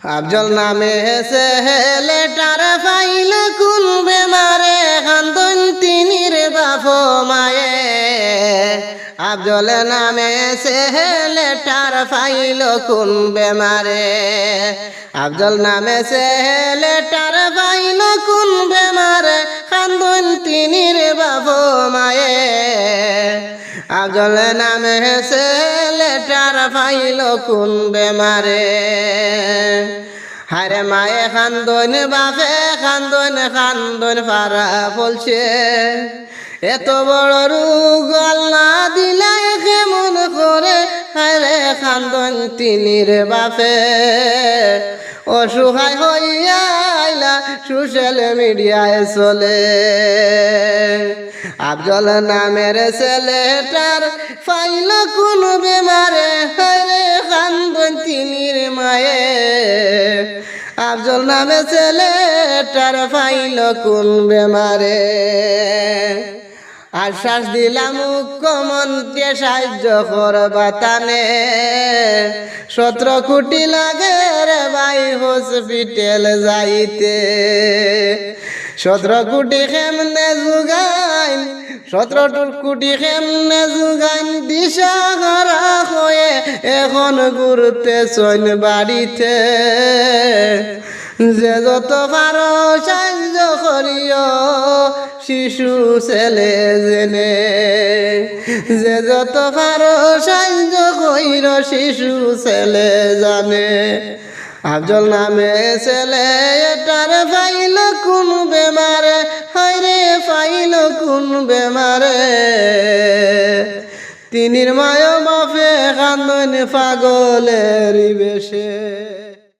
আফজল নামে ছেলেটার ফাইল কোন বেমারে খান্দন তিনির বাপ মায়ে। আফজল নামে ছেলেটার ফাইল কোন বেমারে। আফজল নামে ছেলেটার ফাইল কোন বেমারে খান্দন তিনির বাপ মায়ে। আফজল নামে ছেলেটার ফাইল কোন বেমারে। হারে মায়ে খান্দন বাপে খান্দন খান্দন ফারা ফলছে। এত বড় রোগ আল্লাহ দিলাই কেমন করে। হারে খান্দন তিনির বাপে অসহায় হইয়া আইলা সোশ্যাল মিডিয়ায় চলে। আফজল নামের ছেলেটার ফাইল কোন বেমারে। হারে খান্দন তিনির মায়ে। আফজল নামে ছেলেটার ফাইল কোন বেমারে। আশ্বাস দিলাম মুখ্যমন্ত্রী সাহায্য করবা তানে। 17 কোটি লাগে রে ভাই হসপিটাল যাইতে। 17 কোটি কেমনে যোগাইন 17 কোটি কেমনে যোগাইন দিশা হারা হয়ে এখন ঘুরতে চইন বাড়িতে। যে যত পারো সাহায্য করিও শিশু ছেলে জেনে। যে যত পারো সাহায্য কইর শিশু ছেলে জানে। আফজল নামে ছেলে এটার ফাইল কোন বেমারে। হায়রে ফাইল কোন বেমারে। তিনির মায় বাপে কান্দন পাগলের বেশে।